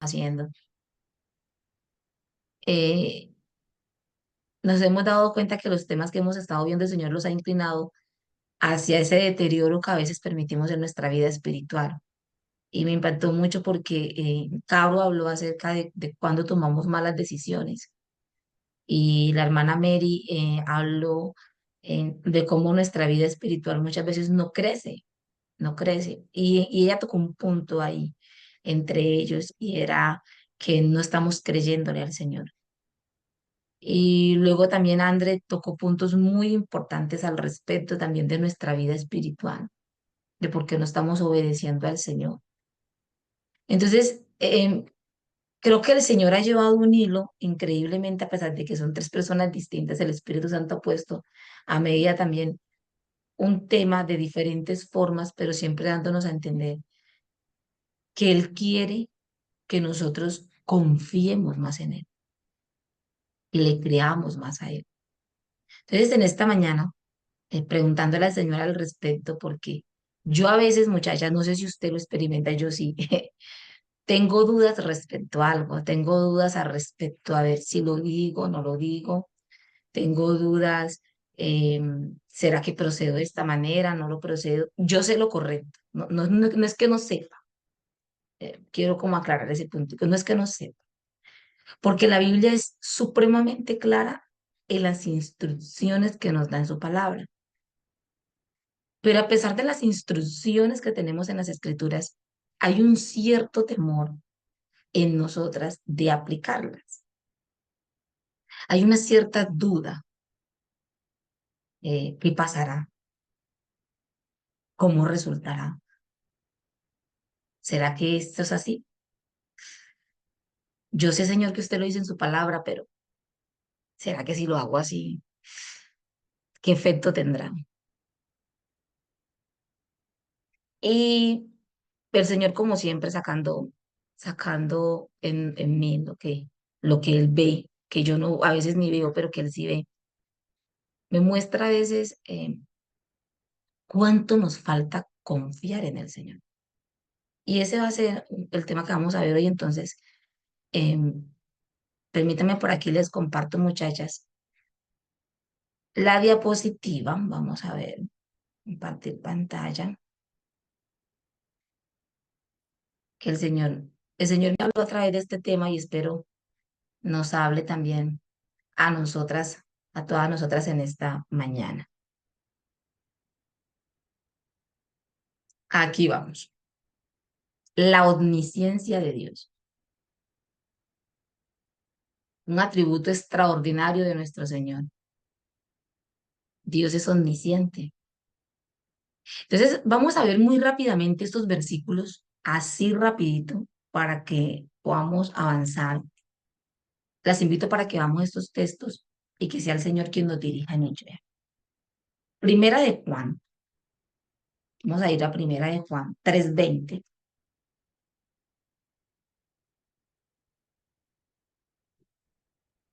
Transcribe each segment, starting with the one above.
haciendo. Eh, Nos hemos dado cuenta que los temas que hemos estado viendo, el Señor los ha inclinado hacia ese deterioro que a veces permitimos en nuestra vida espiritual. Y me impactó mucho porque Caro habló acerca de cuando tomamos malas decisiones y la hermana Mary habló de cómo nuestra vida espiritual muchas veces no crece, no crece. Y ella tocó un punto ahí entre ellos y era que no estamos creyéndole al Señor. Y luego también André tocó puntos muy importantes al respecto también de nuestra vida espiritual, de por qué no estamos obedeciendo al Señor. Entonces, creo que el Señor ha llevado un hilo increíblemente, a pesar de que son tres personas distintas, el Espíritu Santo ha puesto a medida también un tema de diferentes formas, pero siempre dándonos a entender que Él quiere que nosotros confiemos más en Él y le creamos más a Él. Entonces, en esta mañana, preguntándole al Señor al respecto, porque yo a veces, muchachas, no sé si usted lo experimenta, yo sí, tengo dudas respecto a algo, tengo dudas al respecto a ver si lo digo, no lo digo, tengo dudas, ¿será que procedo de esta manera? ¿No lo procedo? Yo sé lo correcto, no es que no sepa, quiero como aclarar ese punto, que no es que no sepa, porque la Biblia es supremamente clara en las instrucciones que nos da en su palabra. Pero a pesar de las instrucciones que tenemos en las escrituras, hay un cierto temor en nosotras de aplicarlas. Hay una cierta duda. ¿Qué pasará? ¿Cómo resultará? ¿Será que esto es así? Yo sé, Señor, que usted lo dice en su palabra, pero ¿será que si lo hago así, qué efecto tendrá? Y el Señor, como siempre, sacando en mí lo que Él ve, que yo no, a veces ni veo, pero que Él sí ve, me muestra a veces cuánto nos falta confiar en el Señor. Y ese va a ser el tema que vamos a ver hoy. Entonces, em, permítanme por aquí les comparto, muchachas, la diapositiva. Vamos a ver, compartir pantalla, que el Señor me habló a través de este tema y espero nos hable también a nosotras, a todas nosotras en esta mañana. Aquí vamos. La omnisciencia de Dios, un atributo extraordinario de nuestro Señor. Dios es omnisciente. Entonces, vamos a ver muy rápidamente estos versículos, así rapidito, para que podamos avanzar. Las invito para que veamos estos textos y que sea el Señor quien nos dirija en ello. Primera de Juan, vamos a ir a Primera de Juan 3:20.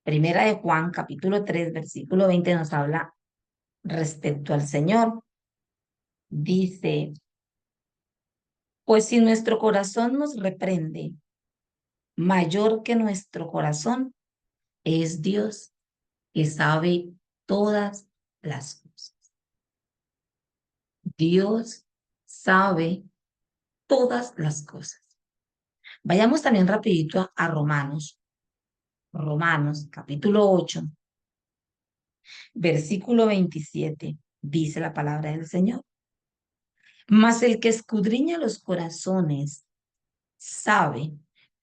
Primera de Juan, capítulo 3 versículo 20 nos habla respecto al Señor. Dice, pues si nuestro corazón nos reprende, mayor que nuestro corazón es Dios, que sabe todas las cosas. Dios sabe todas las cosas. Vayamos también rapidito a Romanos. Romanos, capítulo 8 versículo 27. Dice la palabra del Señor. Mas el que escudriña los corazones sabe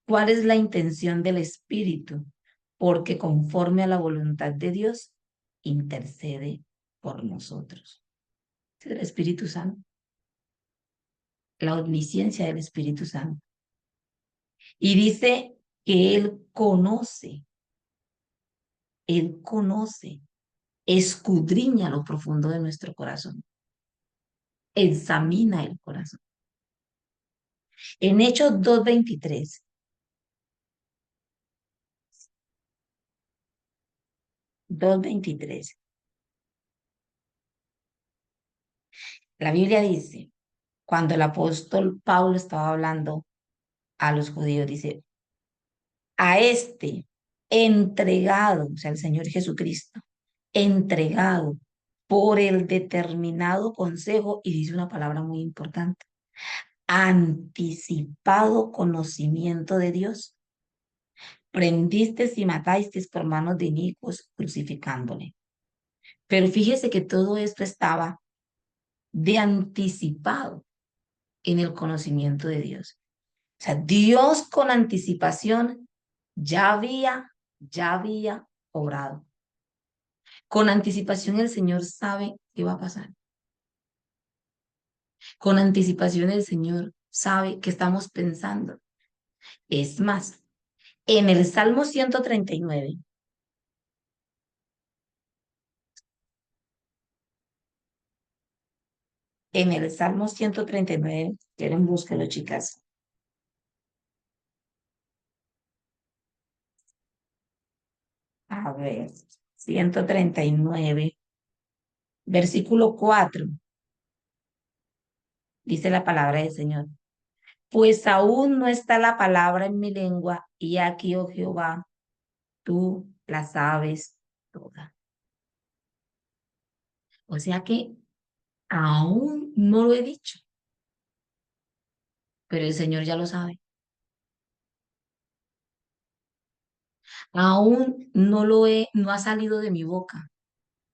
cuál es la intención del Espíritu, porque conforme a la voluntad de Dios, intercede por nosotros. Es el Espíritu Santo, la omnisciencia del Espíritu Santo. Y dice que Él conoce, escudriña lo profundo de nuestro corazón, examina el corazón. En Hechos 2:23, la Biblia dice, cuando el apóstol Pablo estaba hablando a los judíos, dice, a este entregado, o sea, el Señor Jesucristo, entregado por el determinado consejo, y dice una palabra muy importante, anticipado conocimiento de Dios, prendisteis y matasteis por manos de inicuos, crucificándole. Pero fíjese que todo esto estaba de anticipado en el conocimiento de Dios. O sea, Dios con anticipación ya había obrado. Con anticipación el Señor sabe qué va a pasar. Con anticipación el Señor sabe qué estamos pensando. Es más, en el Salmo 139, en el Salmo 139, quieren búsquelo, chicas. A ver, 139, versículo 4, dice la palabra del Señor. Pues aún no está la palabra en mi lengua, y aquí, oh Jehová, tú la sabes toda. O sea que aún no lo he dicho, pero el Señor ya lo sabe. Aún no ha salido de mi boca,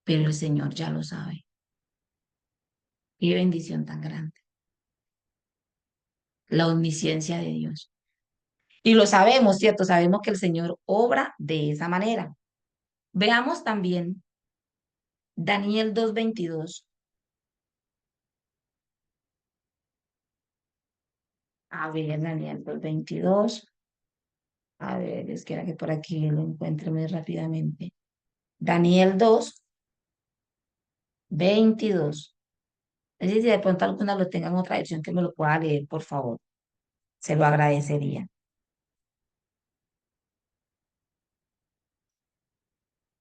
pero el Señor ya lo sabe. Qué bendición tan grande, la omnisciencia de Dios. Y lo sabemos, ¿cierto? Sabemos que el Señor obra de esa manera. Veamos también Daniel 2:22. A ver, Daniel 2:22. A ver, es que era que por aquí lo encuentre muy rápidamente. Daniel 2:22. Es decir, si de pronto alguna lo tenga en otra versión que me lo pueda leer, por favor. Se lo agradecería.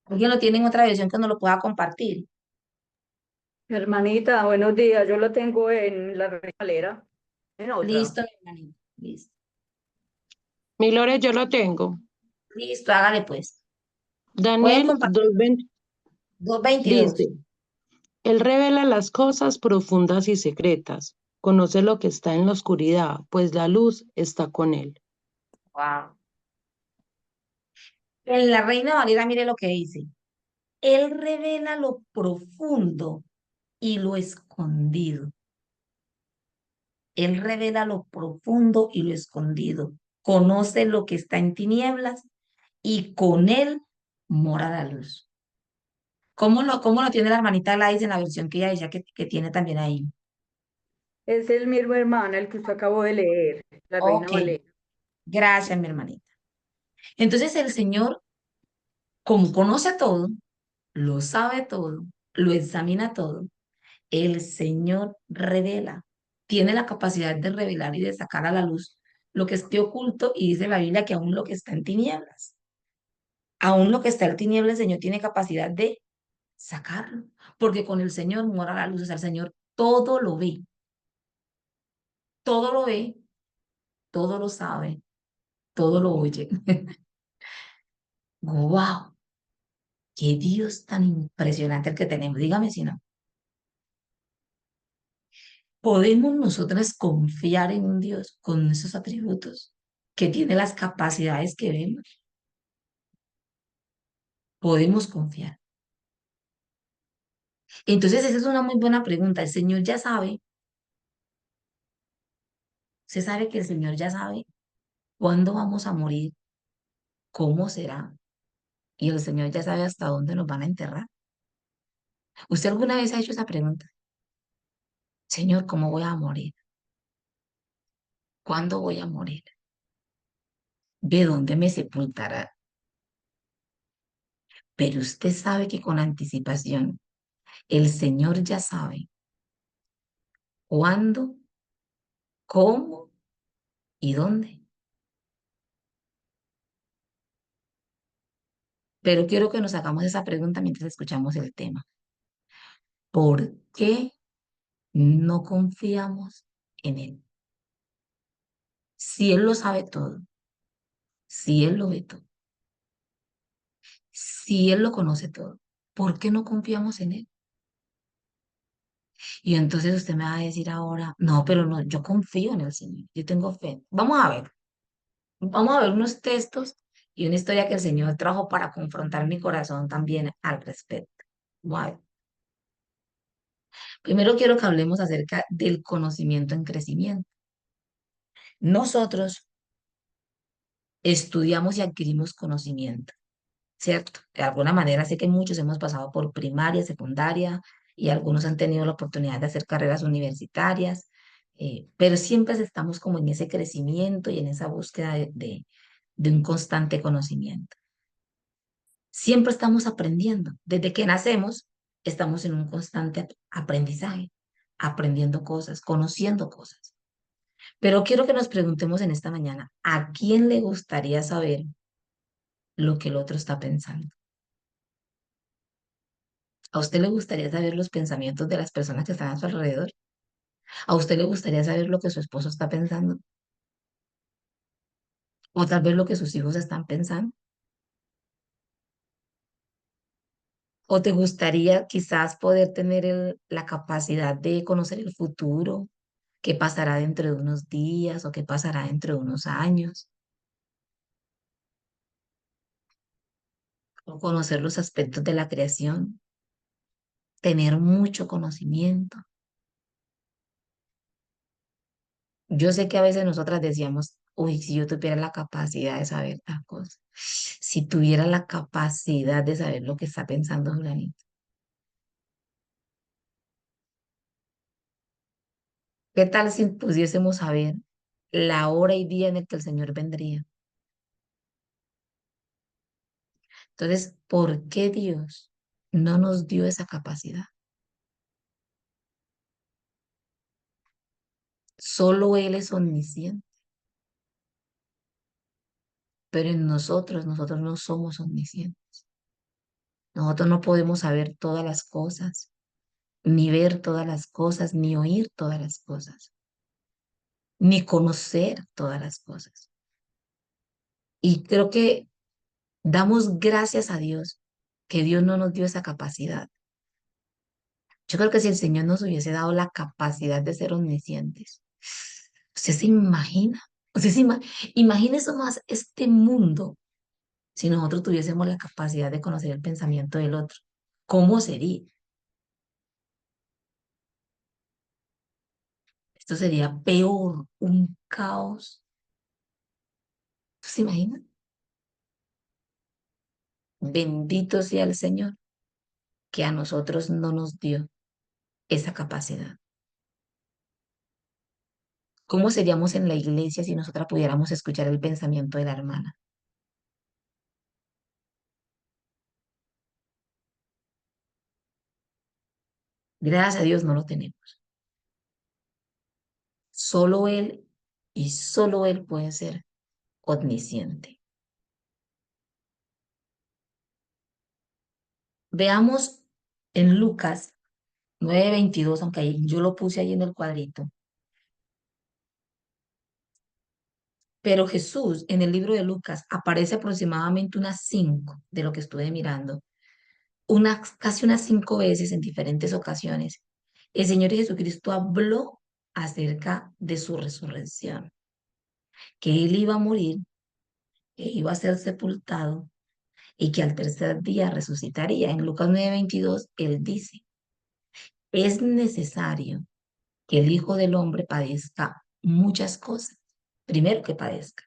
¿Alguien lo tiene en otra versión que no lo pueda compartir? Hermanita, buenos días. Yo lo tengo en la Reina Valera, en otra. Listo, mi hermanito. Listo. Mi Lore, yo lo tengo. Listo, hágale pues. Pueden Daniel compartir 2:20 2:22. dice, Él revela las cosas profundas y secretas, conoce lo que está en la oscuridad, pues la luz está con él. Wow. En la Reina Valera, mire lo que dice. Él revela lo profundo y lo escondido. Él revela lo profundo y lo escondido. Conoce lo que está en tinieblas y con él mora la luz. ¿Cómo lo tiene la hermanita Gladys en la versión que ella decía que tiene también ahí? Es el mismo hermano, el que usted acabó de leer, la Reina Ok, Valera. gracias, mi hermanita. Entonces el Señor, como conoce todo, lo sabe todo, lo examina todo, el Señor revela, tiene la capacidad de revelar y de sacar a la luz lo que esté oculto, y dice la Biblia que aún lo que está en tinieblas, aún lo que está en tinieblas, el Señor tiene capacidad de sacarlo, porque con el Señor mora la luz, o sea, el Señor todo lo ve, todo lo sabe, todo lo oye. ¡Wow! ¡Qué Dios tan impresionante el que tenemos! Dígame si no. ¿Podemos nosotras confiar en un Dios con esos atributos que tiene las capacidades que vemos? Podemos confiar. Entonces, esa es una muy buena pregunta. El Señor ya sabe, se sabe que el Señor ya sabe cuándo vamos a morir, cómo será, y el Señor ya sabe hasta dónde nos van a enterrar. ¿Usted alguna vez ha hecho esa pregunta? Señor, ¿cómo voy a morir? ¿Cuándo voy a morir? ¿De dónde me sepultará? Pero usted sabe que con anticipación el Señor ya sabe cuándo, cómo y dónde. Pero quiero que nos hagamos esa pregunta mientras escuchamos el tema. ¿Por qué no confiamos en Él? Si Él lo sabe todo, Si Él lo ve todo, si Él lo conoce todo, ¿por qué no confiamos en Él? Y entonces usted me va a decir ahora, no, pero no, yo confío en el Señor, yo tengo fe. Vamos a ver unos textos y una historia que el Señor trajo para confrontar mi corazón también al respecto. Vamos a ver. Primero quiero que hablemos acerca del conocimiento en crecimiento. Nosotros estudiamos y adquirimos conocimiento, ¿cierto? De alguna manera sé que muchos hemos pasado por primaria, secundaria y algunos han tenido la oportunidad de hacer carreras universitarias, pero siempre estamos como en ese crecimiento y en esa búsqueda de un constante conocimiento. Siempre estamos aprendiendo. Desde que nacemos, estamos en un constante aprendizaje, aprendiendo cosas, conociendo cosas. Pero quiero que nos preguntemos en esta mañana, ¿a quién le gustaría saber lo que el otro está pensando? ¿A usted le gustaría saber los pensamientos de las personas que están a su alrededor? ¿A usted le gustaría saber lo que su esposo está pensando? ¿O tal vez lo que sus hijos están pensando? ¿O te gustaría quizás poder tener la capacidad de conocer el futuro? ¿Qué pasará dentro de unos días o qué pasará dentro de unos años? ¿O conocer los aspectos de la creación? Tener mucho conocimiento. Yo sé que a veces nosotras decíamos, uy, si yo tuviera la capacidad de saber tal cosa, si tuviera la capacidad de saber lo que está pensando Julianito, ¿qué tal si pudiésemos saber la hora y día en el que el Señor vendría? Entonces, ¿por qué Dios no nos dio esa capacidad? Solo Él es omnisciente, pero en nosotros no somos omniscientes. Nosotros no podemos saber todas las cosas, ni ver todas las cosas, ni oír todas las cosas, ni conocer todas las cosas. Y creo que damos gracias a Dios que Dios no nos dio esa capacidad. Yo creo que si el Señor nos hubiese dado la capacidad de ser omniscientes, usted se imagina, usted se ima- imagine eso más este mundo si nosotros tuviésemos la capacidad de conocer el pensamiento del otro. ¿Cómo sería? Esto sería peor, un caos. ¿Usted se imagina? Bendito sea el Señor que a nosotros no nos dio esa capacidad. ¿Cómo seríamos en la iglesia si nosotras pudiéramos escuchar el pensamiento de la hermana? Gracias a Dios no lo tenemos. Solo Él y solo Él puede ser omnisciente. Veamos en Lucas 9:22, aunque yo lo puse ahí en el cuadrito. Pero Jesús en el libro de Lucas aparece aproximadamente unas 5 de lo que estuve mirando, casi unas 5 veces en diferentes ocasiones. El Señor Jesucristo habló acerca de su resurrección, que Él iba a morir, que iba a ser sepultado y que al tercer día resucitaría. En Lucas 9:22, Él dice, es necesario que el Hijo del Hombre padezca muchas cosas, primero que padezca,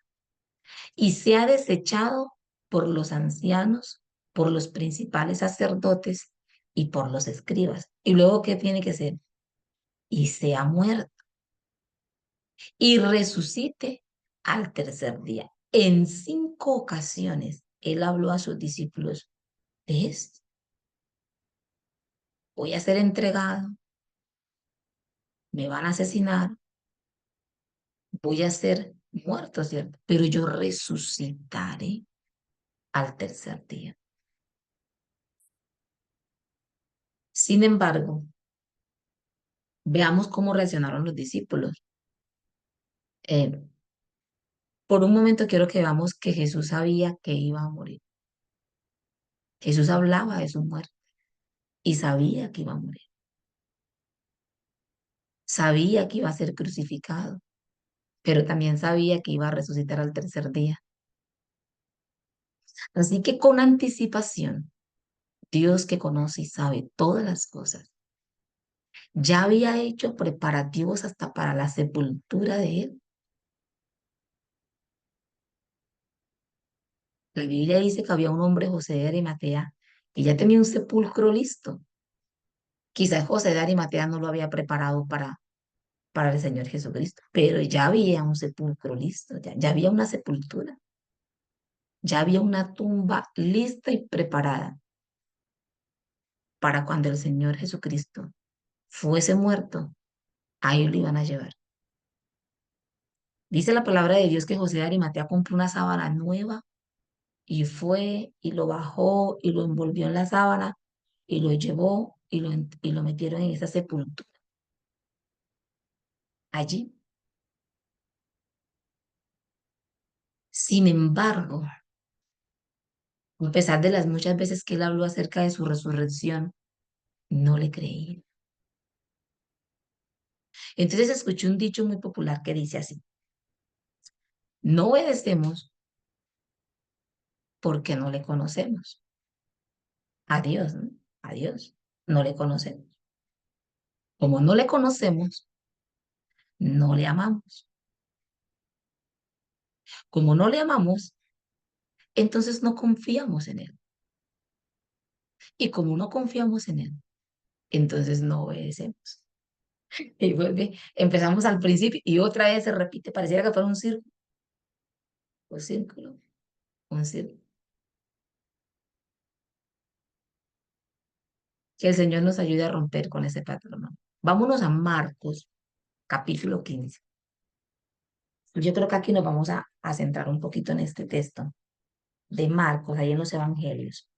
y sea desechado por los ancianos, por los principales sacerdotes y por los escribas. Y luego, ¿qué tiene que ser? Y sea muerto y resucite al tercer día. En 5 ocasiones, él habló a sus discípulos de esto. Voy a ser entregado, me van a asesinar, voy a ser muerto, ¿cierto? Pero yo resucitaré al tercer día. Sin embargo, veamos cómo reaccionaron los discípulos. Eh, Por un momento quiero que veamos que Jesús sabía que iba a morir. Jesús hablaba de su muerte y sabía que iba a morir. Sabía que iba a ser crucificado, pero también sabía que iba a resucitar al tercer día. Así que con anticipación, Dios que conoce y sabe todas las cosas, ya había hecho preparativos hasta para la sepultura de él. La Biblia dice que había un hombre, José de Arimatea, que ya tenía un sepulcro listo. Quizás José de Arimatea no lo había preparado para el Señor Jesucristo, pero ya había un sepulcro listo, ya había una sepultura, ya había una tumba lista y preparada para cuando el Señor Jesucristo fuese muerto, ahí lo iban a llevar. Dice la palabra de Dios que José de Arimatea compró una sábana nueva y fue y lo bajó y lo envolvió en la sábana y lo llevó y lo metieron en esa sepultura. Allí. Sin embargo, a pesar de las muchas veces que él habló acerca de su resurrección, no le creí. Entonces escuché un dicho muy popular que dice así: no obedecemos porque no le conocemos. A Dios, ¿no? A Dios. No le conocemos. Como no le conocemos, no le amamos. Como no le amamos, entonces no confiamos en él. Y como no confiamos en él, entonces no obedecemos. Y vuelve, empezamos al principio y otra vez se repite, pareciera que fuera un círculo, un círculo. Que el Señor nos ayude a romper con ese patrón, ¿no? Vámonos a Marcos, capítulo 15. Yo creo que aquí nos vamos a centrar un poquito en este texto de Marcos, ahí en los Evangelios.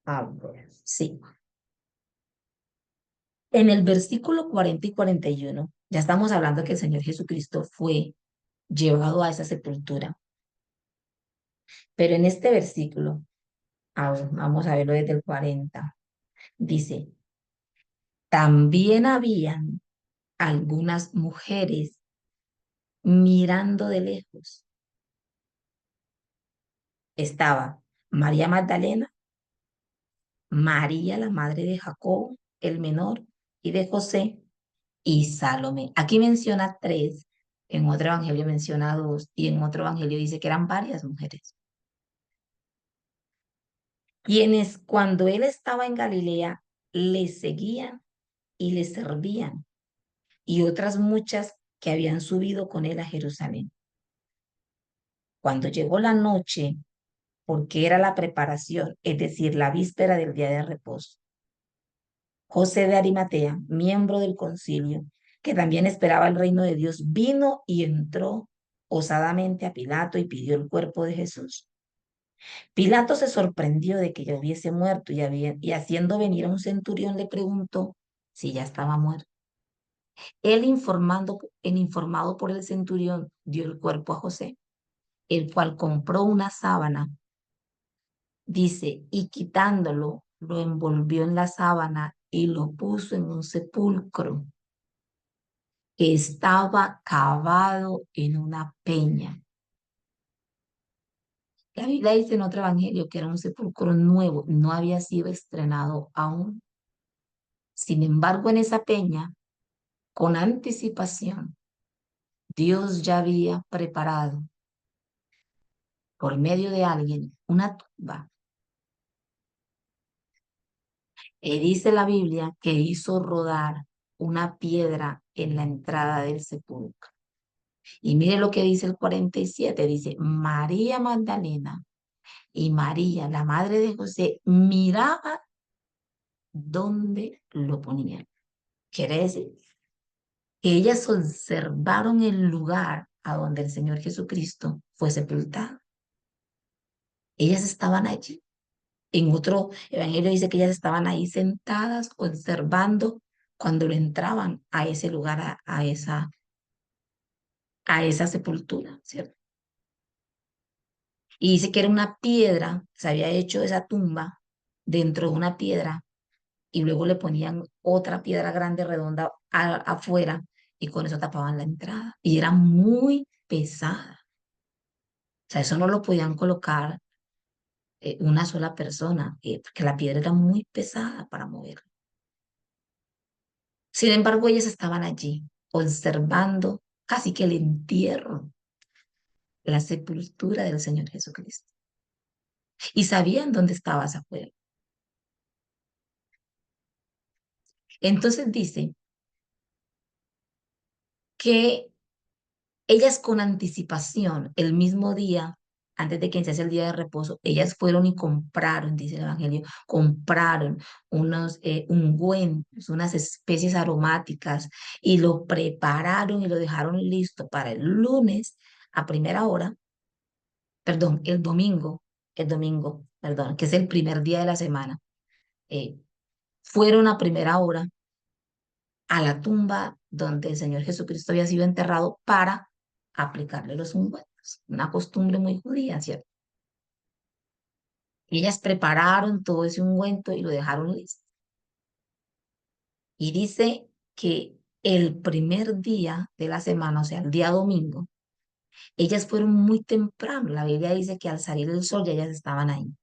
A ver, sí. En el versículo 40 y 41, ya estamos hablando que el Señor Jesucristo fue llevado a esa sepultura. Pero en este versículo, a ver, vamos a verlo desde el 40, dice, también habían algunas mujeres mirando de lejos. Estaba María Magdalena, María, la madre de Jacobo, el menor, y de José, y Salomé. Aquí menciona tres, en otro evangelio menciona dos, y en otro evangelio dice que eran varias mujeres. Quienes cuando él estaba en Galilea le seguían y le servían, y otras muchas que habían subido con él a Jerusalén. Cuando llegó la noche, porque era la preparación, es decir, la víspera del día de reposo, José de Arimatea, miembro del concilio, que también esperaba el reino de Dios, vino y entró osadamente a Pilato y pidió el cuerpo de Jesús. Pilato se sorprendió de que ya hubiese muerto y haciendo venir a un centurión le preguntó si ya estaba muerto. Él informado por el centurión, dio el cuerpo a José, el cual compró una sábana, dice, y quitándolo, lo envolvió en la sábana y lo puso en un sepulcro que estaba cavado en una peña. La Biblia dice en otro evangelio que era un sepulcro nuevo, no había sido estrenado aún. Sin embargo, en esa peña, con anticipación, Dios ya había preparado por medio de alguien una tumba. Y dice la Biblia que hizo rodar una piedra en la entrada del sepulcro. Y mire lo que dice el 47, dice, María Magdalena y María, la madre de José, miraba dónde lo ponían. Quiere decir que ellas observaron el lugar a donde el Señor Jesucristo fue sepultado. Ellas estaban allí. En otro evangelio dice que ellas estaban ahí sentadas observando cuando le entraban a ese lugar, a esa sepultura, ¿cierto? Y dice que era una piedra, se había hecho esa tumba dentro de una piedra y luego le ponían otra piedra grande redonda afuera y con eso tapaban la entrada. Y era muy pesada. O sea, eso no lo podían colocar una sola persona, porque la piedra era muy pesada para moverla. Sin embargo, ellas estaban allí observando casi que el entierro, la sepultura del Señor Jesucristo. Y sabían dónde estaba esa cueva. Entonces dice que ellas con anticipación, el mismo día, antes de que iniciase el día de reposo, ellas fueron y compraron, dice el Evangelio, compraron unos ungüentos, unas especies aromáticas y lo prepararon y lo dejaron listo para el lunes a primera hora, perdón, el domingo, perdón, que es el primer día de la semana. eh, Fueron a primera hora a la tumba donde el Señor Jesucristo había sido enterrado para aplicarle los ungüentos, una costumbre muy judía, ¿cierto? Y ellas prepararon todo ese ungüento y lo dejaron listo. Y dice que el primer día de la semana, o sea, el día domingo, ellas fueron muy temprano. La Biblia dice que al salir el sol ya ellas estaban ahí.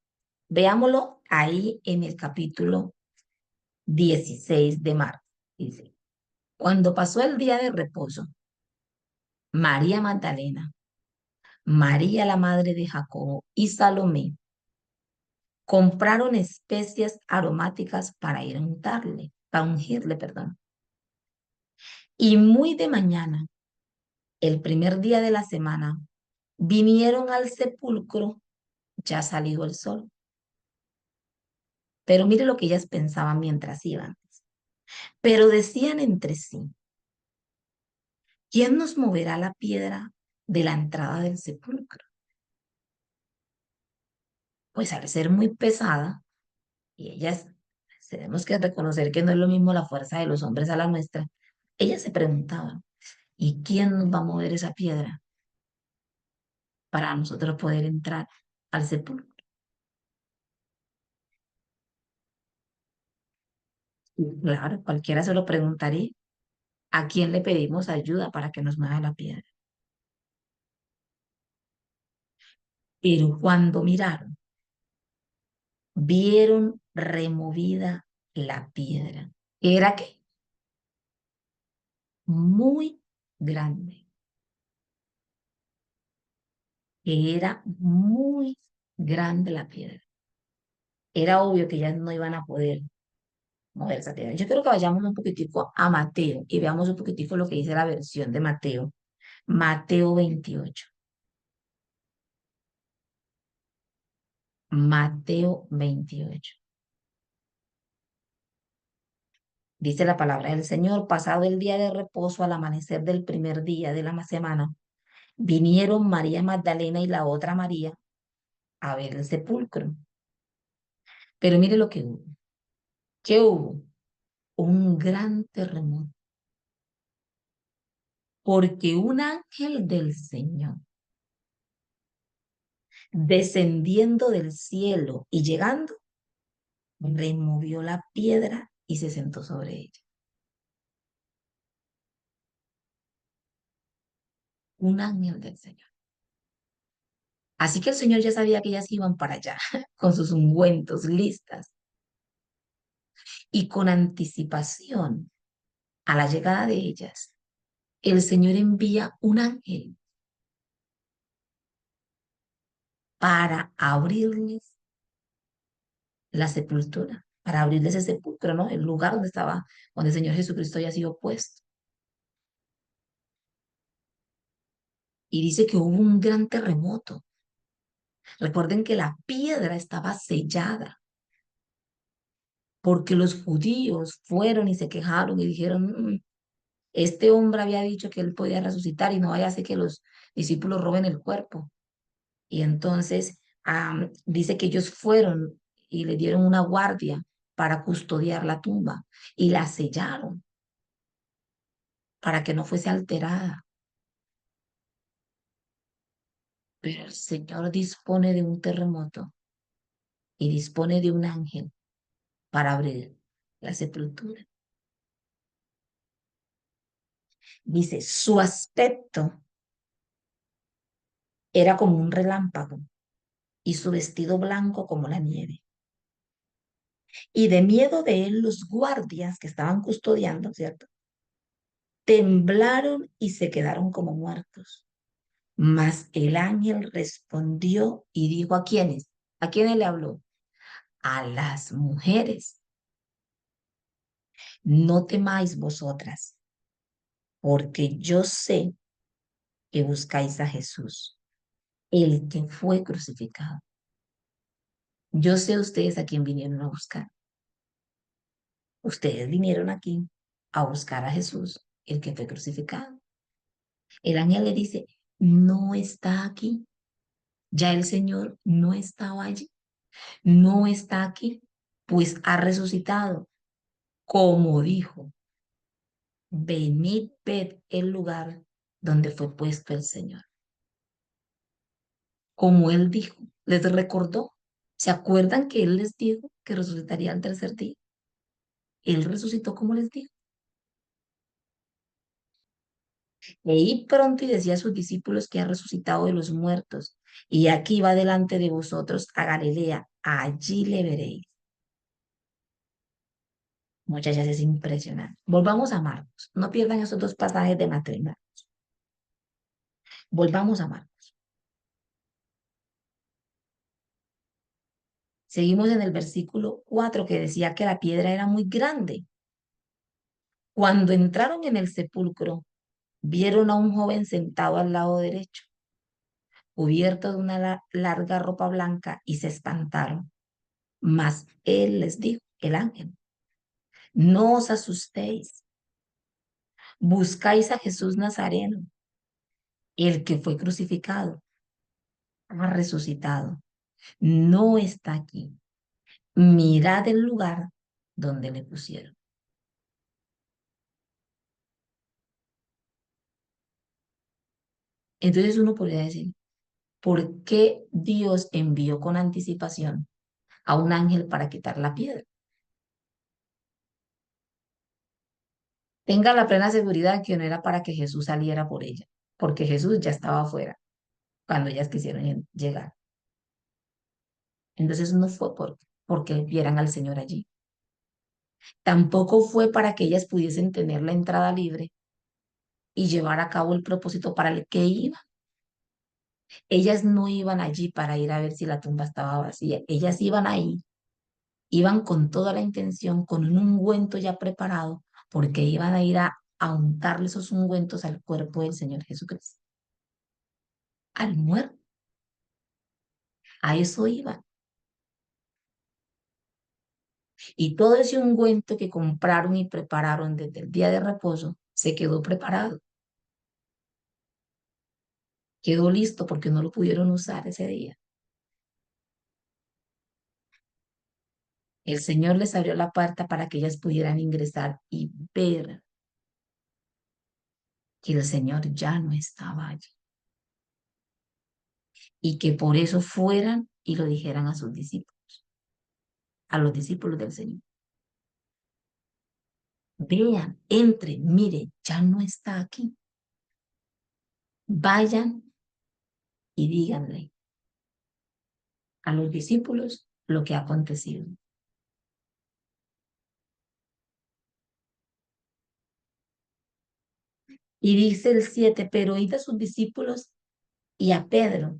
Veámoslo ahí en el capítulo 16 de Marcos. Dice, cuando pasó el día de reposo, María Magdalena, María la madre de Jacobo y Salomé compraron especias aromáticas para ir a untarle, para ungirle, perdón. Y muy de mañana, el primer día de la semana, vinieron al sepulcro ya salido el sol. Pero mire lo que ellas pensaban mientras iban. Pero decían entre sí, ¿quién nos moverá la piedra de la entrada del sepulcro? Pues al ser muy pesada, y ellas tenemos que reconocer que no es lo mismo la fuerza de los hombres a la nuestra, ellas se preguntaban, ¿y quién nos va a mover esa piedra para nosotros poder entrar al sepulcro? Y claro, cualquiera se lo preguntaría, ¿a quién le pedimos ayuda para que nos mueva la piedra? Pero cuando miraron, vieron removida la piedra. Era que muy grande, era muy grande la piedra. Era obvio que ya no iban a poder mover esa piedra. Yo creo que vayamos un poquitico a Mateo y veamos un poquitico lo que dice la versión de Mateo. Mateo 28. Mateo 28. Dice la palabra del Señor, pasado el día de reposo al amanecer del primer día de la semana, vinieron María Magdalena y la otra María a ver el sepulcro. Pero mire lo que hubo. ¿Qué hubo? Un gran terremoto, porque un ángel del Señor, descendiendo del cielo y llegando, removió la piedra y se sentó sobre ella. Un ángel del Señor. Así que el Señor ya sabía que ellas iban para allá, con sus ungüentos listas y con anticipación a la llegada de ellas. El Señor envía un ángel para abrirles la sepultura, para abrirles el sepulcro, ¿no? El lugar donde estaba, donde el Señor Jesucristo había sido puesto. Y dice que hubo un gran terremoto. Recuerden que la piedra estaba sellada porque los judíos fueron y se quejaron y dijeron, este hombre había dicho que él podía resucitar y no vaya a ser que los discípulos roben el cuerpo. Y entonces dice que ellos fueron y le dieron una guardia para custodiar la tumba y la sellaron para que no fuese alterada. Pero el Señor dispone de un terremoto y dispone de un ángel para abrir la sepultura. Dice, su aspecto era como un relámpago y su vestido blanco como la nieve. Y de miedo de él, los guardias que estaban custodiando, ¿cierto? Temblaron y se quedaron como muertos. Mas el ángel respondió y dijo, ¿a quiénes? ¿A quiénes le habló? A las mujeres. No temáis vosotras, porque yo sé que buscáis a Jesús, el que fue crucificado. Yo sé ustedes a quién vinieron a buscar. Ustedes vinieron aquí a buscar a Jesús, el que fue crucificado. El ángel le dice, no está aquí. Ya el Señor no estaba allí. No está aquí, pues ha resucitado, como dijo. Venid, ved el lugar donde fue puesto el Señor. Como él dijo, les recordó. ¿Se acuerdan que él les dijo que resucitaría al tercer día? Él resucitó como les dijo. Leí pronto y decía a sus discípulos que ha resucitado de los muertos. Y aquí va delante de vosotros a Galilea. Allí le veréis. Muchachas, es impresionante. Volvamos a Marcos. No pierdan esos dos pasajes de matrimonio. Volvamos a Marcos. Seguimos en el versículo 4 que decía que la piedra era muy grande. Cuando entraron en el sepulcro, vieron a un joven sentado al lado derecho, cubierto de una larga ropa blanca, y se espantaron. Mas él les dijo, el ángel, no os asustéis, buscáis a Jesús Nazareno, el que fue crucificado, ha resucitado, no está aquí. Mirad el lugar donde le pusieron. Entonces uno podría decir, ¿por qué Dios envió con anticipación a un ángel para quitar la piedra? Tenga la plena seguridad que no era para que Jesús saliera por ella, porque Jesús ya estaba afuera cuando ellas quisieron llegar. Entonces no fue porque vieran al Señor allí. Tampoco fue para que ellas pudiesen tener la entrada libre y llevar a cabo el propósito para el que iban. Ellas no iban allí para ir a ver si la tumba estaba vacía. Ellas iban ahí, iban con toda la intención, con un ungüento ya preparado, porque iban a ir a untarle esos ungüentos al cuerpo del Señor Jesucristo. Al muerto, a eso iban. Y todo ese ungüento que compraron y prepararon desde el día de reposo se quedó preparado, quedó listo porque no lo pudieron usar ese día. El Señor les abrió la puerta para que ellas pudieran ingresar y ver que el Señor ya no estaba allí y que por eso fueran y lo dijeran a sus discípulos, a los discípulos del Señor. Vean, entren, miren, ya no está aquí. Vayan y díganle a los discípulos lo que ha acontecido. Y dice el 7, pero oíd a sus discípulos y a Pedro,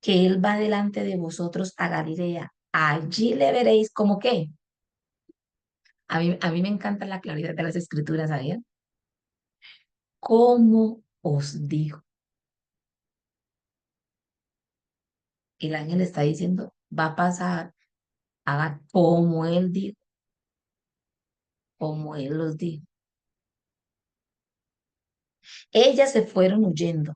que él va delante de vosotros a Galilea. Allí le veréis como qué. A mí me encanta la claridad de las escrituras, ¿sabían? Como os dijo. El ángel está diciendo, va a pasar, haga como él dijo, como él los dijo. Ellas se fueron huyendo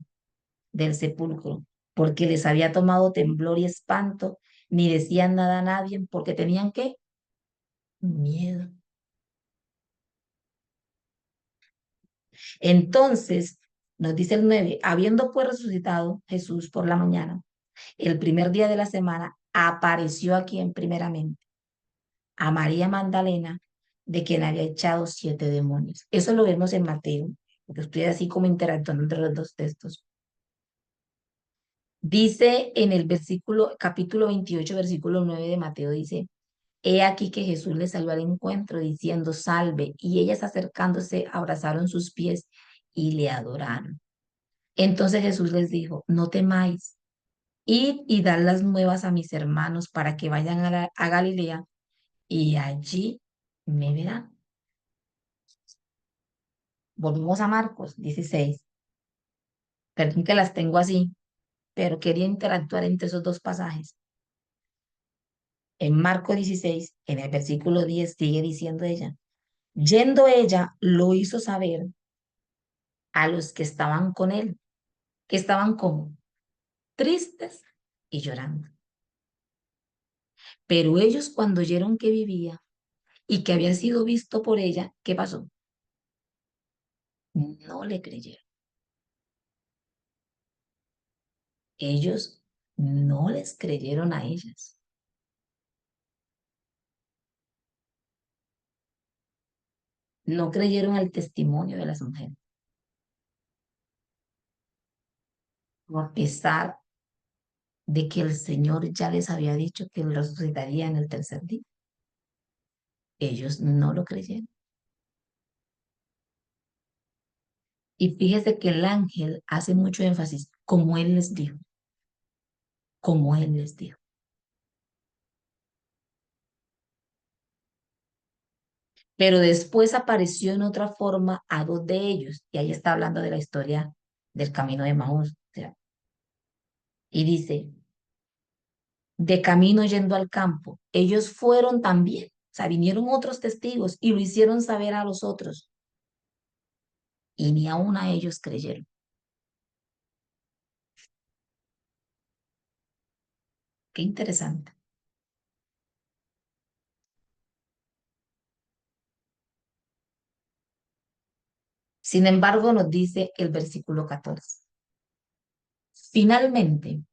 del sepulcro porque les había tomado temblor y espanto ni decían nada a nadie porque tenían ¿qué? Miedo. Entonces, nos dice el 9, habiendo pues resucitado Jesús por la mañana, el primer día de la semana, apareció a quien primeramente, a María Magdalena, de quien había echado 7 demonios. Eso lo vemos en Mateo, porque estoy así como interactuando entre los dos textos. Dice en el versículo, capítulo 28, versículo 9 de Mateo, dice, he aquí que Jesús les salió al encuentro diciendo, salve, y ellas acercándose abrazaron sus pies y le adoraron. Entonces Jesús les dijo, no temáis, id y dad las nuevas a mis hermanos para que vayan a Galilea y allí me verán. Volvemos a Marcos 16. Perdón que las tengo así, pero quería interactuar entre esos dos pasajes. En Marcos 16, en el versículo 10, sigue diciendo ella, yendo ella, lo hizo saber a los que estaban con él, que estaban como tristes y llorando. Pero ellos cuando oyeron que vivía y que había sido visto por ella, ¿qué pasó? No le creyeron. Ellos no les creyeron a ellas. No creyeron al testimonio de las mujeres. A pesar de que el Señor ya les había dicho que él resucitaría en el tercer día. Ellos no lo creyeron. Y fíjese que el ángel hace mucho énfasis, como él les dijo, como él les dijo. Pero después apareció en otra forma a 2 de ellos, y ahí está hablando de la historia del camino de Maús. O sea, y dice, de camino yendo al campo, ellos fueron también, o sea, vinieron otros testigos y lo hicieron saber a los otros, y ni aun a ellos creyeron. Qué interesante. Sin embargo, nos dice el versículo 14. Finalmente,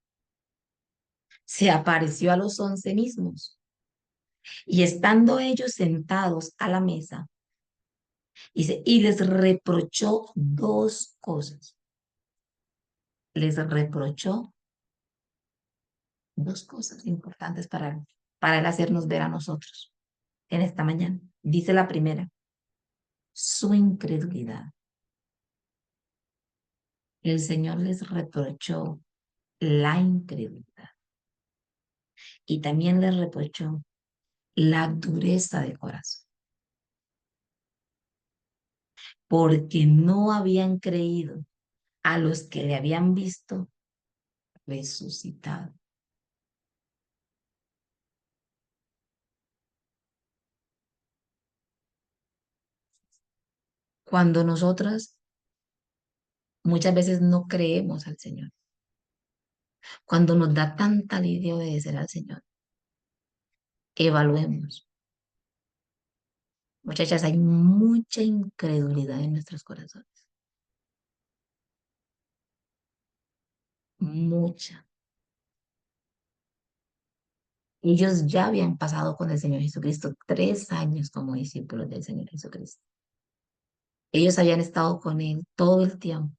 se apareció a los 11 mismos y estando ellos sentados a la mesa, dice, y les reprochó 2 cosas. Les reprochó 2 cosas importantes para él hacernos ver a nosotros en esta mañana. Dice la primera, su incredulidad. El Señor les reprochó la incredulidad y también les reprochó la dureza de corazón, porque no habían creído a los que le habían visto resucitado. Cuando nosotras muchas veces no creemos al Señor, cuando nos da tanta lidia obedecer al Señor, evaluemos. Muchachas, hay mucha incredulidad en nuestros corazones, mucha. Ellos ya habían pasado con el Señor Jesucristo 3 años como discípulos del Señor Jesucristo. Ellos habían estado con Él todo el tiempo.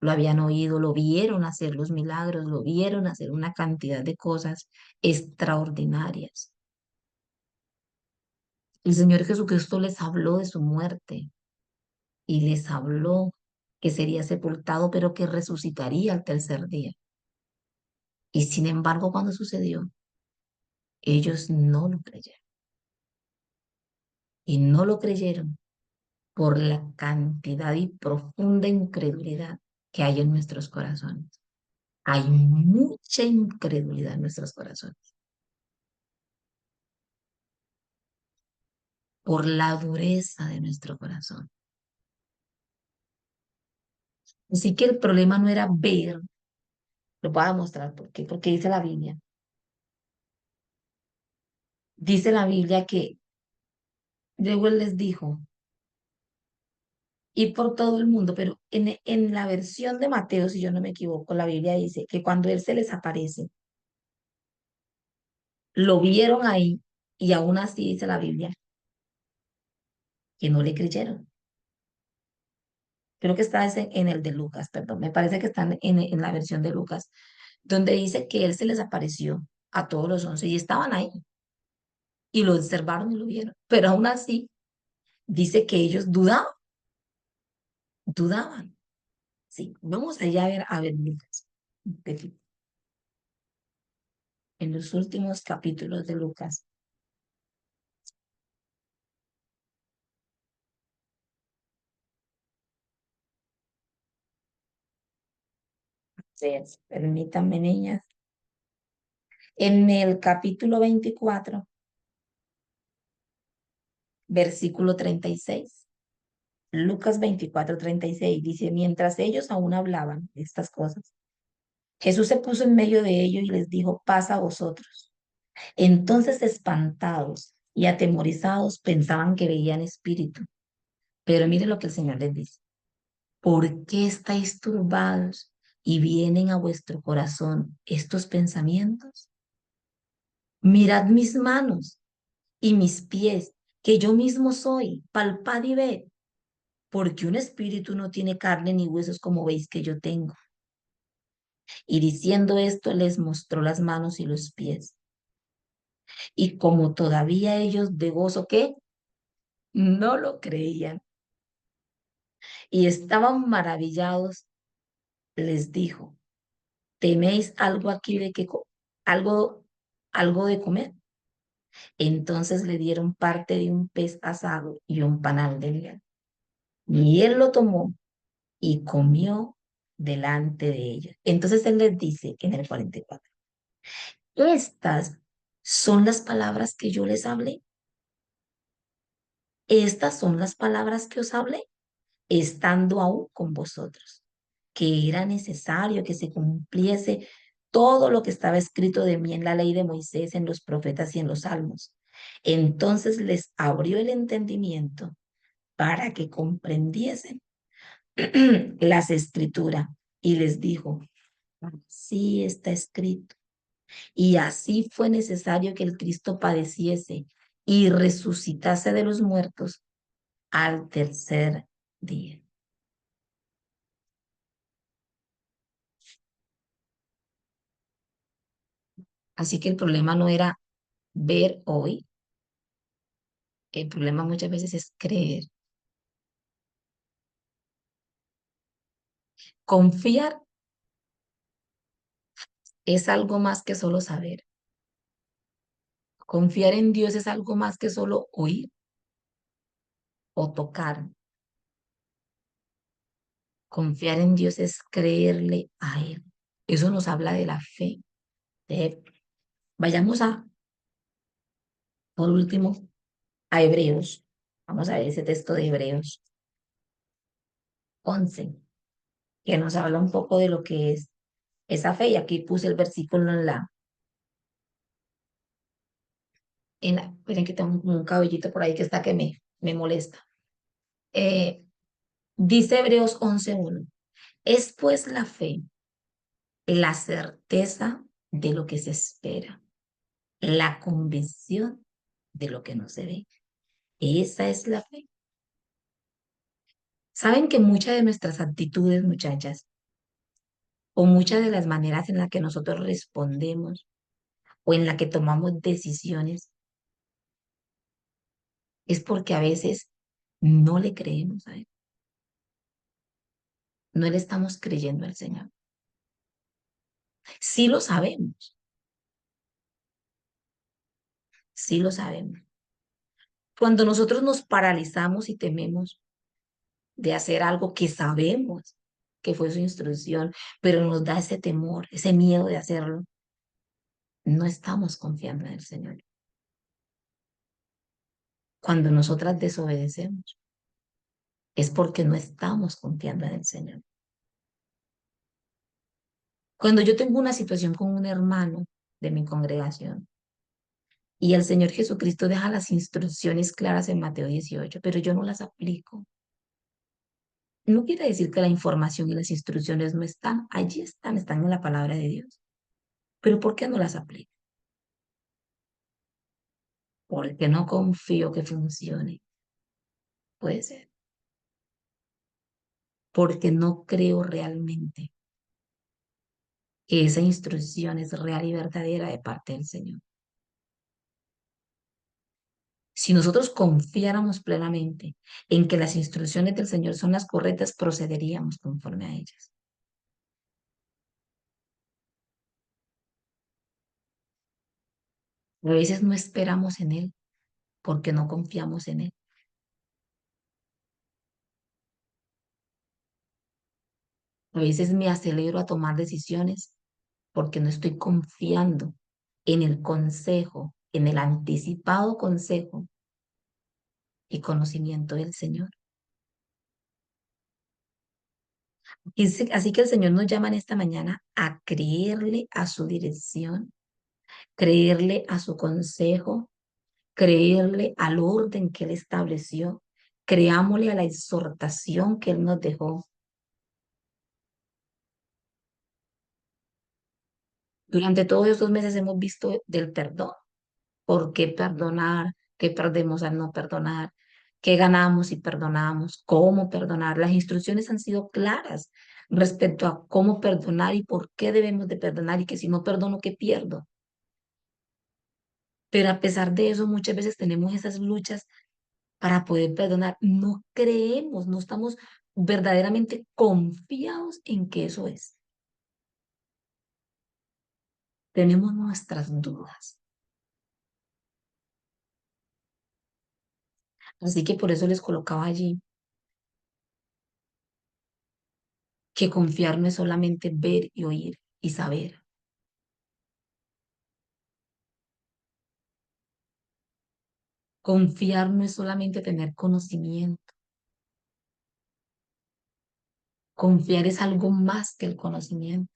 Lo habían oído, lo vieron hacer los milagros, lo vieron hacer una cantidad de cosas extraordinarias. El Señor Jesucristo les habló de su muerte y les habló que sería sepultado, pero que resucitaría al tercer día. Y sin embargo, cuando sucedió, ellos no lo creyeron. Y no lo creyeron por la cantidad y profunda incredulidad que hay en nuestros corazones. Hay mucha incredulidad en nuestros corazones por la dureza de nuestro corazón. Así que el problema no era ver, lo voy a mostrar por qué, porque dice la Biblia, Dice la Biblia que luego él les dijo, ir por todo el mundo, pero en la versión de Mateo, si yo no me equivoco, la Biblia dice que cuando él se les aparece, lo vieron ahí y aún así dice la Biblia que no le creyeron. Creo que está ese en el de Lucas, perdón, me parece que está en la versión de Lucas, donde dice que él se les apareció a todos los 11 y estaban ahí y lo observaron y lo vieron, pero aún así dice que ellos dudaban, dudaban. Sí, vamos allá a ver Lucas, en los últimos capítulos de Lucas. Sí, permítanme, niñas. En el capítulo 24, versículo 36. Lucas 24, 36 dice, mientras ellos aún hablaban de estas cosas, Jesús se puso en medio de ellos y les dijo, pasa a vosotros. Entonces, espantados y atemorizados, pensaban que veían espíritu. Pero mire lo que el Señor les dice. ¿Por qué estáis turbados y vienen a vuestro corazón estos pensamientos? Mirad mis manos y mis pies, que yo mismo soy, palpad y ved, porque un espíritu no tiene carne ni huesos como veis que yo tengo. Y diciendo esto, les mostró las manos y los pies. Y como todavía ellos de gozo, ¿qué? No lo creían. Y estaban maravillados, les dijo, ¿tenéis algo aquí de algo, algo de comer? Entonces le dieron parte de un pez asado y un panal de miel. Y él lo tomó y comió delante de ellos. Entonces él les dice en el 44, estas son las palabras que yo les hablé. Estas son las palabras que os hablé, estando aún con vosotros, que era necesario que se cumpliese todo lo que estaba escrito de mí en la ley de Moisés, en los profetas y en los salmos. Entonces les abrió el entendimiento para que comprendiesen las escrituras y les dijo, sí está escrito. Y así fue necesario que el Cristo padeciese y resucitase de los muertos al tercer día. Así que el problema no era ver hoy, el problema muchas veces es creer. Confiar es algo más que solo saber. Confiar en Dios es algo más que solo oír o tocar. Confiar en Dios es creerle a Él. Eso nos habla de la fe. De- Vayamos por último, a Hebreos. Vamos a ver ese texto de Hebreos 11, que nos habla un poco de lo que es esa fe. Y aquí puse el versículo miren que tengo un cabellito por ahí que está que me molesta. Eh, Dice Hebreos 11:1, es pues la fe, la certeza de lo que se espera, la convicción de lo que no se ve. Esa es la fe. Saben que muchas de nuestras actitudes, muchachas, o muchas de las maneras en las que nosotros respondemos o en la que tomamos decisiones es porque a veces no le creemos a Él, no le estamos creyendo al Señor. Sí lo sabemos, sí lo sabemos. Cuando nosotros nos paralizamos y tememos de hacer algo que sabemos que fue su instrucción, pero nos da ese temor, ese miedo de hacerlo, no estamos confiando en el Señor. Cuando nosotras desobedecemos, es porque no estamos confiando en el Señor. Cuando yo tengo una situación con un hermano de mi congregación Y el Señor Jesucristo deja las instrucciones claras en Mateo 18, pero yo no las aplico. No quiere decir que la información y las instrucciones no están, allí están, están en la palabra de Dios. Pero ¿por qué no las aplico? Porque no confío que funcione. Puede ser. Porque no creo realmente que esa instrucción es real y verdadera de parte del Señor. Si nosotros confiáramos plenamente en que las instrucciones del Señor son las correctas, procederíamos conforme a ellas. A veces no esperamos en Él porque no confiamos en Él. A veces me acelero a tomar decisiones porque no estoy confiando en el consejo, en el anticipado consejo y conocimiento del Señor. Así que el Señor nos llama en esta mañana a creerle a su dirección, creerle a su consejo, creerle al orden que Él estableció, creámosle a la exhortación que Él nos dejó. Durante todos estos meses hemos visto del perdón. ¿Por qué perdonar? ¿Qué perdemos al no perdonar? ¿Qué ganamos si perdonamos? ¿Cómo perdonar? Las instrucciones han sido claras respecto a cómo perdonar y por qué debemos de perdonar y que si no perdono, ¿qué pierdo? Pero a pesar de eso, muchas veces tenemos esas luchas para poder perdonar. No creemos, no estamos verdaderamente confiados en que eso es. Tenemos nuestras dudas. Así que por eso les colocaba allí que confiar no es solamente ver y oír y saber. Confiar no es solamente tener conocimiento. Confiar es algo más que el conocimiento.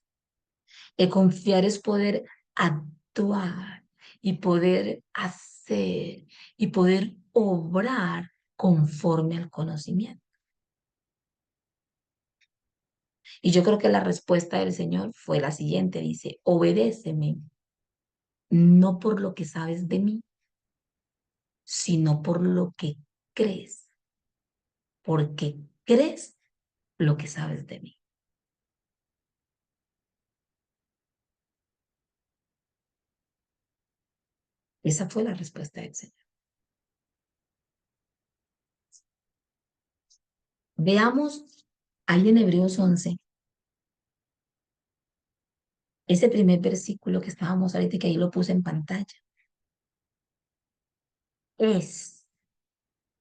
El confiar es poder actuar y poder hacer y poder obrar conforme al conocimiento. Y yo creo que la respuesta del Señor fue la siguiente, dice, obedéceme, no por lo que sabes de mí, sino por lo que crees, porque crees lo que sabes de mí. Esa fue la respuesta del Señor. Veamos ahí en Hebreos 11, ese primer versículo que estábamos ahorita y que ahí lo puse en pantalla. Es,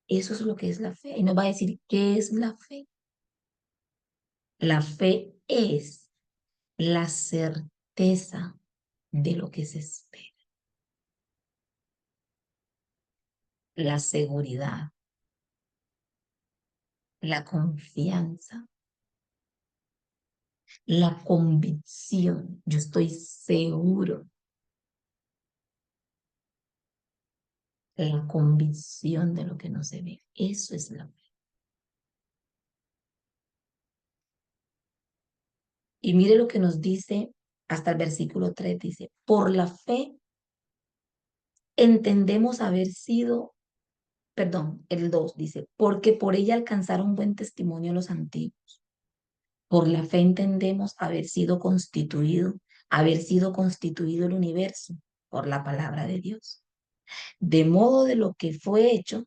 eso es lo que es la fe. Y nos va a decir, ¿qué es la fe? La fe es la certeza de lo que se espera, la seguridad, la confianza, la convicción. Yo estoy seguro, la convicción de lo que no se ve. Eso es la fe. Y mire lo que nos dice hasta el versículo 3, dice, por la fe entendemos haber sido, perdón, el 2 dice, porque por ella alcanzaron buen testimonio los antiguos. Por la fe entendemos haber sido constituido el universo por la palabra de Dios. De modo de lo que fue hecho,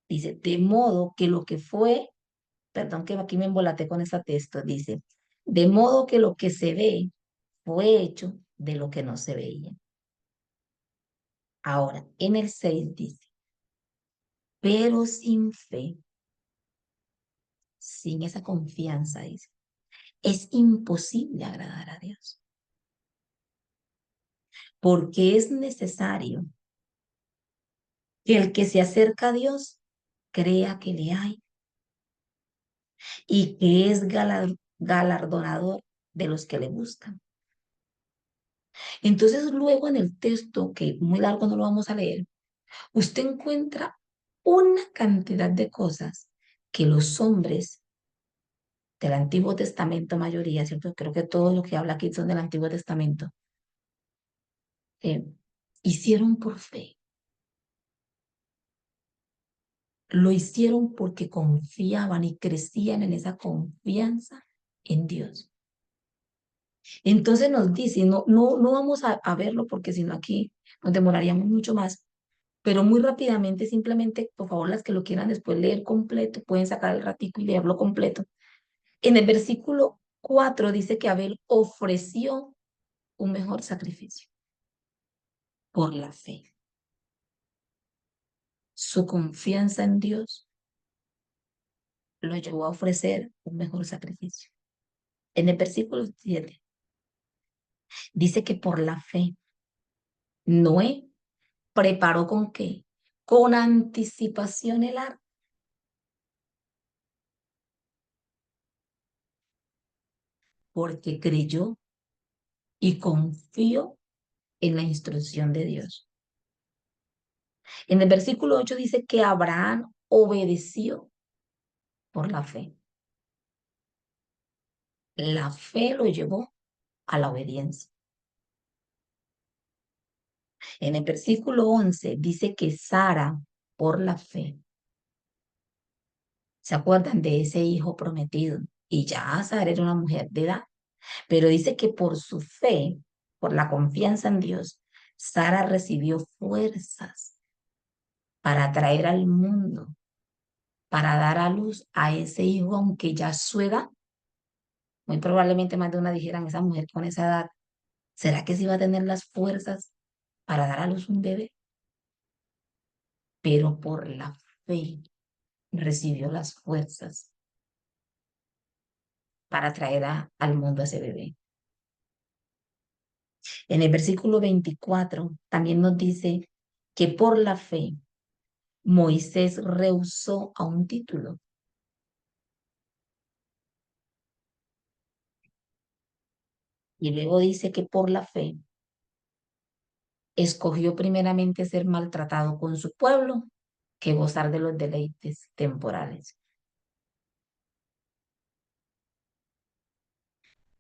dice, de modo que lo que fue, perdón que aquí me embolaté con ese texto, dice, de modo que lo que se ve fue hecho de lo que no se veía. Ahora, en el 6 dice, pero sin fe, sin esa confianza, dice, es imposible agradar a Dios, porque es necesario que el que se acerca a Dios crea que le hay y que es galardonador de los que le buscan. Entonces, luego en el texto, que muy largo no lo vamos a leer, usted encuentra una cantidad de cosas que los hombres del Antiguo Testamento, mayoría, ¿cierto? Creo que todo lo que habla aquí son del Antiguo Testamento, eh, hicieron por fe. Lo hicieron porque confiaban y crecían en esa confianza en Dios. Entonces nos dice, no vamos a verlo porque si no aquí nos demoraríamos mucho más, pero muy rápidamente, simplemente, por favor, las que lo quieran después leer completo, pueden sacar el ratico y leerlo completo. En el versículo 4 dice que Abel ofreció un mejor sacrificio por la fe. Su confianza en Dios lo llevó a ofrecer un mejor sacrificio. En el versículo 7 dice que por la fe Noé preparó con qué? Con anticipación el arca, porque creyó y confió en la instrucción de Dios. En el versículo 8 dice que Abraham obedeció por la fe. La fe lo llevó a la obediencia. En el versículo 11 dice que Sara, por la fe, ¿se acuerdan de ese hijo prometido? Y ya Sara era una mujer de edad, pero dice que por su fe, por la confianza en Dios, Sara recibió fuerzas para traer al mundo, para dar a luz a ese hijo, aunque ya su edad, muy probablemente más de una dijeran, esa mujer con esa edad, ¿será que sí va a tener las fuerzas para dar a luz un bebé? Pero por la fe recibió las fuerzas para traer al mundo a ese bebé. En el versículo 24 también nos dice que por la fe Moisés rehusó a un título. Y luego dice que por la fe escogió primeramente ser maltratado con su pueblo que gozar de los deleites temporales.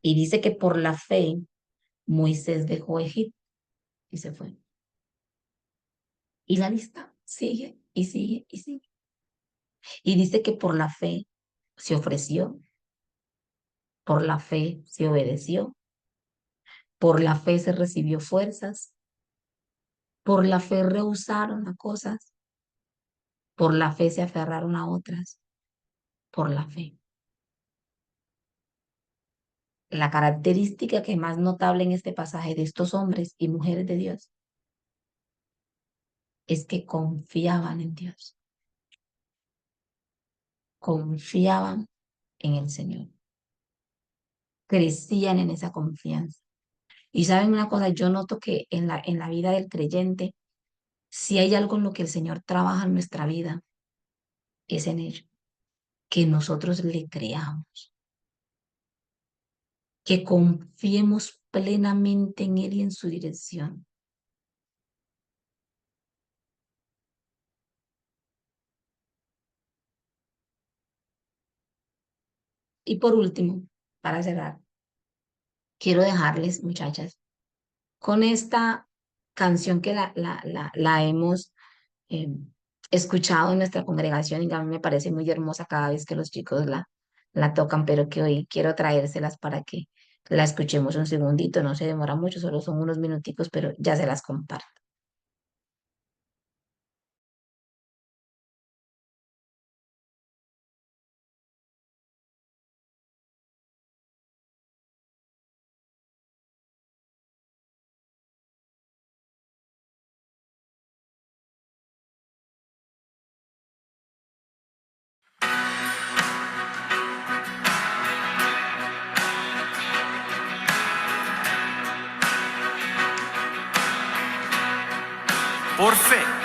Y dice que por la fe Moisés dejó Egipto y se fue. Y la lista sigue y sigue y sigue. Y dice que por la fe se ofreció, por la fe se obedeció, por la fe se recibió fuerzas, por la fe rehusaron a cosas, por la fe se aferraron a otras, por la fe. La característica que más notable en este pasaje de estos hombres y mujeres de Dios es que confiaban en Dios, confiaban en el Señor, crecían en esa confianza. Y saben una cosa, yo noto que en la vida del creyente, si hay algo en lo que el Señor trabaja en nuestra vida, es en ello, que nosotros le creamos, que confiemos plenamente en Él y en su dirección. Y por último, para cerrar, quiero dejarles, muchachas, con esta canción que la hemos eh, escuchado en nuestra congregación y a mí me parece muy hermosa cada vez que los chicos la tocan, pero que hoy quiero traérselas para que la escuchemos un segundito, no se demora mucho, solo son unos minuticos, pero ya se las comparto. Por fe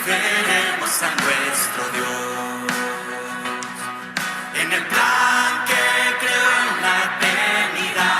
veremos a nuestro Dios en el plan que creó en la eternidad.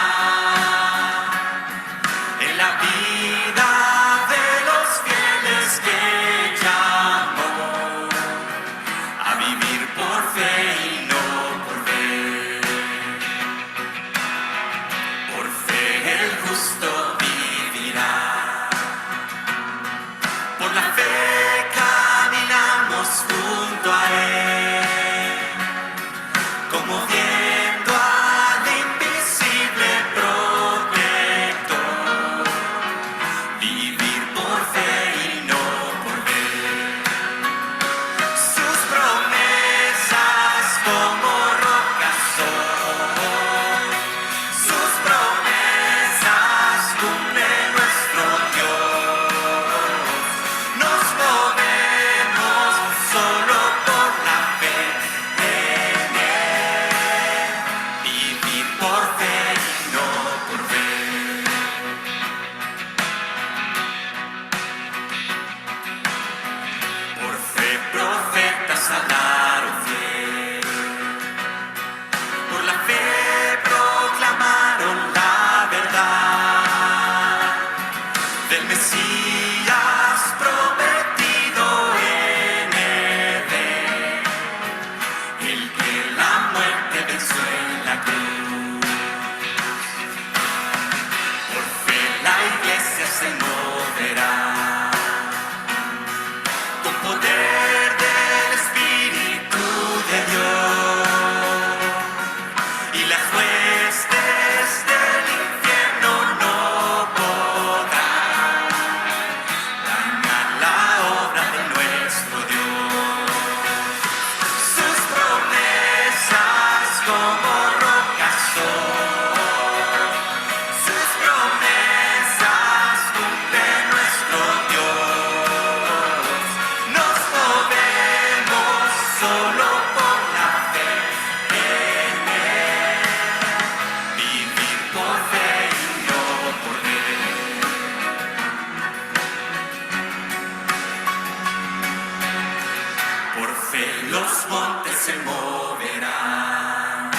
los montes se moverán.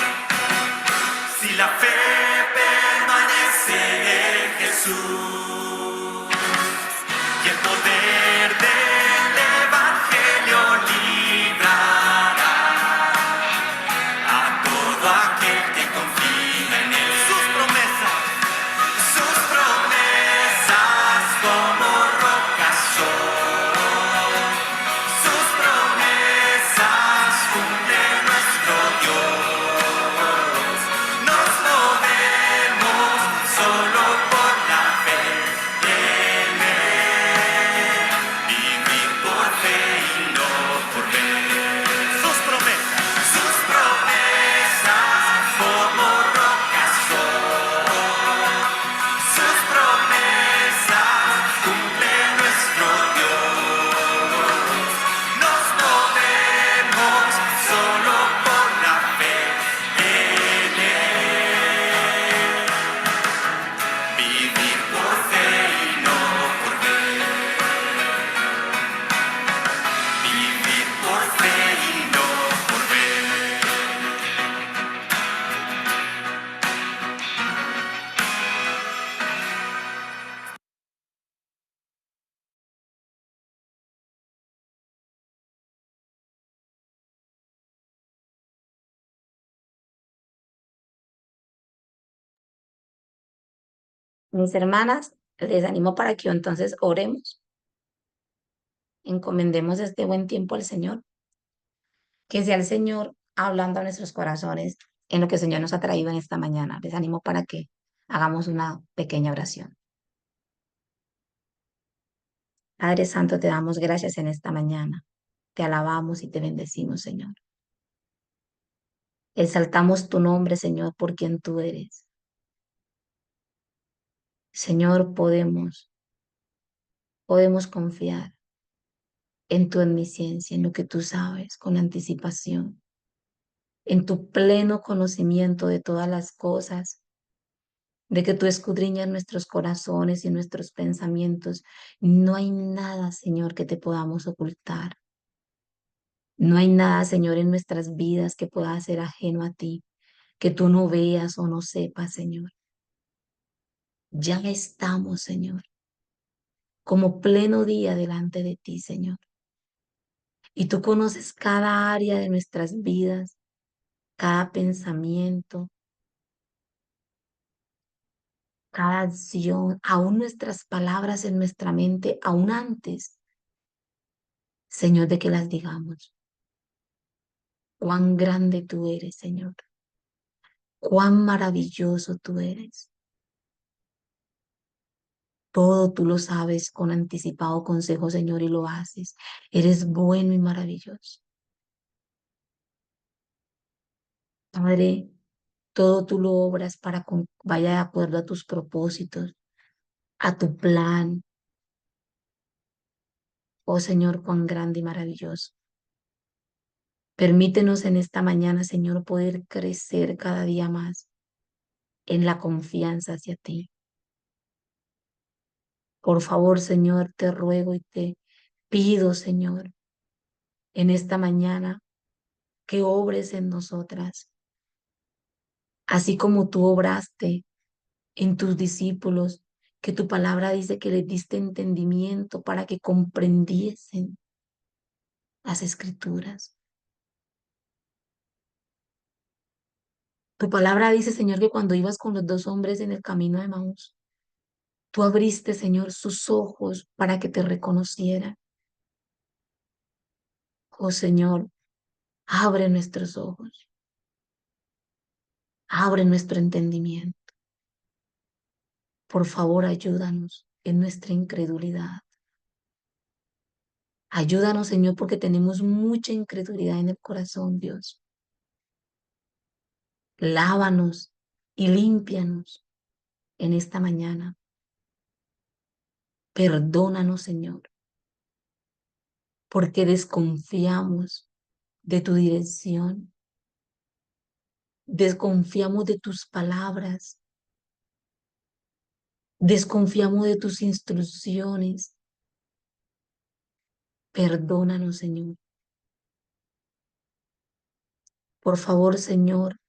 Si la fe permanece en Jesús y el poder del Evangelio librará a todo aquel que confía en él. Sus promesas como rocas son. Sus promesas cumple nuestro Dios. Nos movemos solo por la fe en él. Vivir por fe y no por ver. Sus promesas como rocas son. Sus promesas cumple nuestro Dios. Nos movemos solo por la fe en él. Vivir por fe y no por ver. Vivir por fe y no por ver. Mis hermanas, les animo para que entonces oremos, encomendemos este buen tiempo al Señor, que sea el Señor hablando a nuestros corazones en lo que el Señor nos ha traído en esta mañana. Les animo para que hagamos una pequeña oración. Padre Santo, te damos gracias en esta mañana. Te alabamos y te bendecimos, Señor. Exaltamos tu nombre, Señor, por quien tú eres. Señor, podemos confiar en tu omnisciencia, en lo que tú sabes con anticipación, en tu pleno conocimiento de todas las cosas, de que tú escudriñas nuestros corazones y nuestros pensamientos. No hay nada, Señor, que te podamos ocultar. No hay nada, Señor, en nuestras vidas que pueda ser ajeno a ti, que tú no veas o no sepas, Señor. Ya estamos, Señor, como pleno día delante de ti, Señor. Y tú conoces cada área de nuestras vidas, cada pensamiento, cada acción, aún nuestras palabras en nuestra mente, aún antes, Señor, de que las digamos. Cuán grande tú eres, Señor. Cuán maravilloso tú eres. Todo tú lo sabes con anticipado consejo, Señor, y lo haces. Eres bueno y maravilloso. Padre, todo tú lo obras para que vaya de acuerdo a tus propósitos, a tu plan. Oh Señor, cuán grande y maravilloso. Permítenos en esta mañana, Señor, poder crecer cada día más en la confianza hacia ti. Por favor, Señor, te ruego y te pido, Señor, en esta mañana que obres en nosotras, así como tú obraste en tus discípulos, que tu palabra dice que les diste entendimiento para que comprendiesen las escrituras. Tu palabra dice, Señor, que cuando ibas con los dos hombres en el camino de Maús, tú abriste, Señor, sus ojos para que te reconocieran. Oh Señor, abre nuestros ojos, abre nuestro entendimiento. Por favor, ayúdanos en nuestra incredulidad. Ayúdanos, Señor, porque tenemos mucha incredulidad en el corazón, Dios. Lávanos y límpianos en esta mañana. Perdónanos, Señor, porque desconfiamos de tu dirección. Desconfiamos de tus palabras. Desconfiamos de tus instrucciones. Perdónanos, Señor. Por favor, Señor,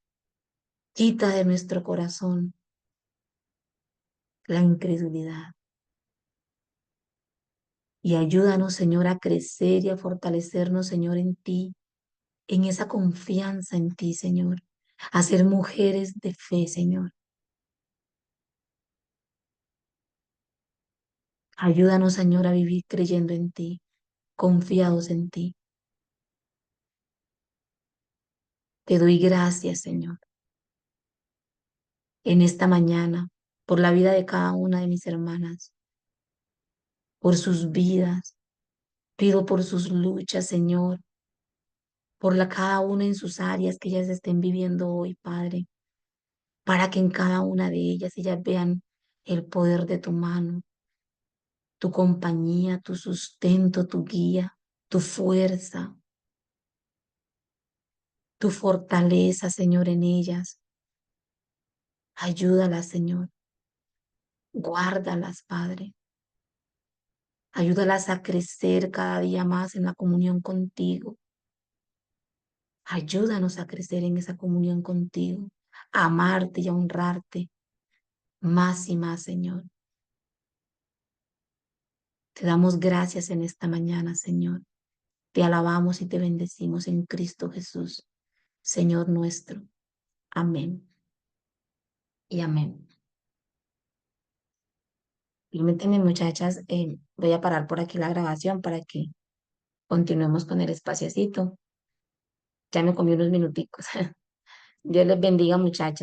quita de nuestro corazón la incredulidad y ayúdanos, Señor, a crecer y a fortalecernos, Señor, en ti, en esa confianza en ti, Señor, a ser mujeres de fe, Señor. Ayúdanos, Señor, a vivir creyendo en ti, confiados en ti. Te doy gracias, Señor, en esta mañana, por la vida de cada una de mis hermanas, por sus vidas. Pido por sus luchas, Señor, por cada una en sus áreas que ellas estén viviendo hoy, Padre, para que en cada una de ellas vean el poder de tu mano, tu compañía, tu sustento, tu guía, tu fuerza, tu fortaleza, Señor, en ellas. Ayúdalas, Señor. Guárdalas, Padre. Ayúdalas a crecer cada día más en la comunión contigo. Ayúdanos a crecer en esa comunión contigo, a amarte y a honrarte más y más, Señor. Te damos gracias en esta mañana, Señor. Te alabamos y te bendecimos en Cristo Jesús, Señor nuestro. Amén y amén. Permítanme, muchachas, voy a parar por aquí la grabación para que continuemos con el espaciecito. Ya me comí unos minuticos. Dios les bendiga, muchachas.